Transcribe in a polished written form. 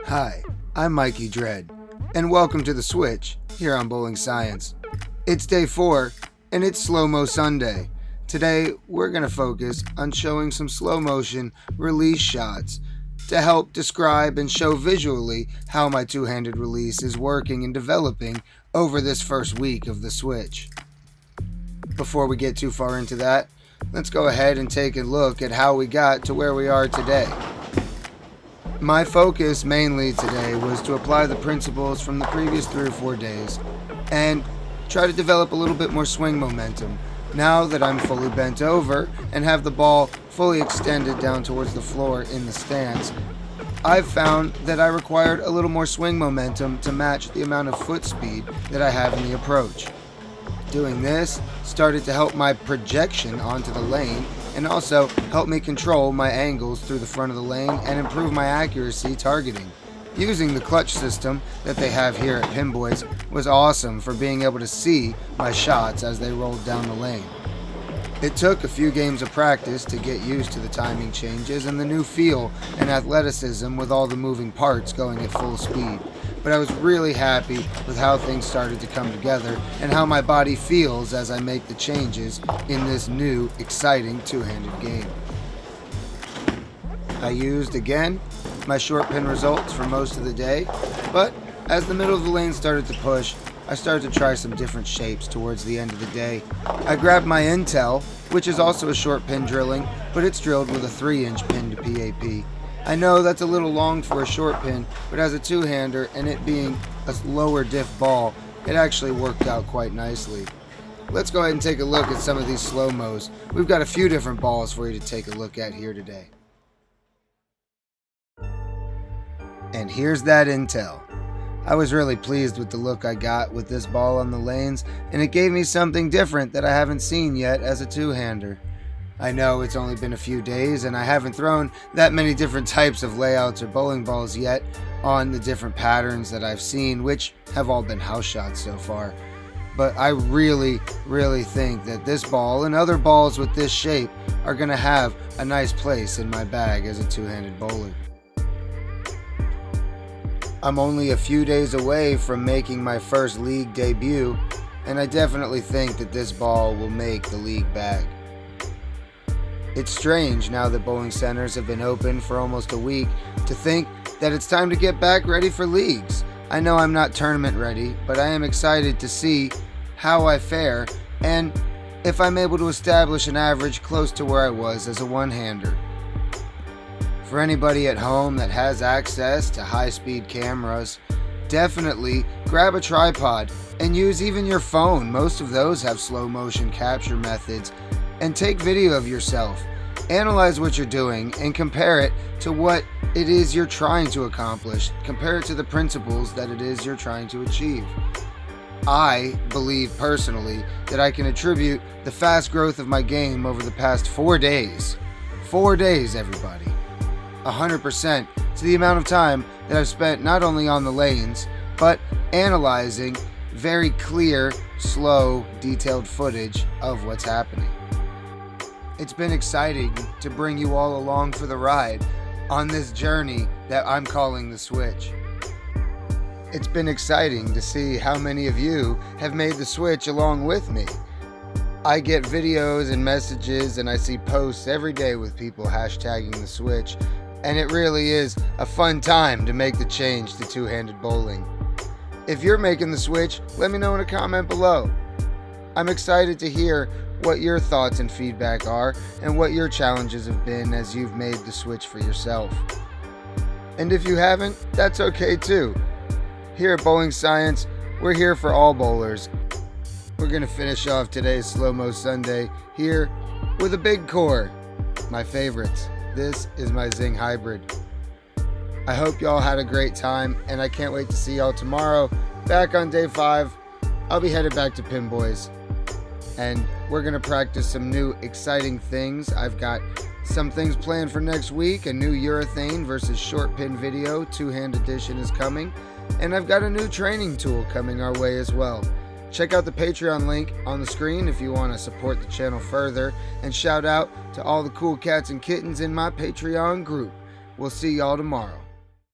Hi, I'm Mikey Dread, and welcome to The Switch here on Bowling Science. It's day 4, and it's Slow-Mo Sunday. Today, we're going to focus on showing some slow-motion release shots to help describe and show visually how my two-handed release is working and developing over this first week of the Switch. Before we get too far into that, let's go ahead and take a look at how we got to where we are today. My focus mainly today was to apply the principles from the previous 3 or 4 days and try to develop a little bit more swing momentum. Now that I'm fully bent over and have the ball fully extended down towards the floor in the stance, I've found that I required a little more swing momentum to match the amount of foot speed that I have in the approach. Doing this started to help my projection onto the lane and also help me control my angles through the front of the lane and improve my accuracy targeting. Using the clutch system that they have here at Pinboy's was awesome for being able to see my shots as they rolled down the lane. It took a few games of practice to get used to the timing changes and the new feel and athleticism with all the moving parts going at full speed. But I was really happy with how things started to come together and how my body feels as I make the changes in this new, exciting two-handed game. I used, again, my short pin results for most of the day, but as the middle of the lane started to push, I started to try some different shapes towards the end of the day. I grabbed my Intel, which is also a short pin drilling, but it's drilled with a 3-inch pin to PAP. I know that's a little long for a short pin, but as a two-hander and it being a lower diff ball, it actually worked out quite nicely. Let's go ahead and take a look at some of these slow-mos. We've got a few different balls for you to take a look at here today. And here's that Intel. I was really pleased with the look I got with this ball on the lanes, and it gave me something different that I haven't seen yet as a two-hander. I know it's only been a few days and I haven't thrown that many different types of layouts or bowling balls yet on the different patterns that I've seen, which have all been house shots so far. But I really think that this ball and other balls with this shape are going to have a nice place in my bag as a two-handed bowler. I'm only a few days away from making my first league debut, and I definitely think that this ball will make the league bag. It's strange now that bowling centers have been open for almost a week to think that it's time to get back ready for leagues. I know I'm not tournament ready, but I am excited to see how I fare and if I'm able to establish an average close to where I was as a one-hander. For anybody at home that has access to high-speed cameras, definitely grab a tripod and use even your phone. Most of those have slow motion capture methods. And take video of yourself. Analyze what you're doing and compare it to what it is you're trying to accomplish. Compare it to the principles that it is you're trying to achieve. I believe personally that I can attribute the fast growth of my game over the past 4 days. 4 days, everybody. 100% to the amount of time that I've spent not only on the lanes, but analyzing very clear, slow, detailed footage of what's happening. It's been exciting to bring you all along for the ride on this journey that I'm calling the Switch. It's been exciting to see how many of you have made the switch along with me. I get videos and messages and I see posts every day with people hashtagging the Switch, and it really is a fun time to make the change to two-handed bowling. If you're making the switch, let me know in a comment below. I'm excited to hear what your thoughts and feedback are and what your challenges have been as you've made the switch for yourself. And if you haven't, that's okay too. Here at Bowling Science, we're here for all bowlers. We're going to finish off today's Slow-Mo Sunday here with a big core, my favorites. This is my Zing Hybrid. I hope y'all had a great time, and I can't wait to see y'all tomorrow. Back on day 5, I'll be headed back to Pinboy's. And we're going to practice some new exciting things. I've got some things planned for next week. A new urethane versus short pin video, 2-hand edition is coming. And I've got a new training tool coming our way as well. Check out the Patreon link on the screen if you want to support the channel further. And shout out to all the cool cats and kittens in my Patreon group. We'll see y'all tomorrow.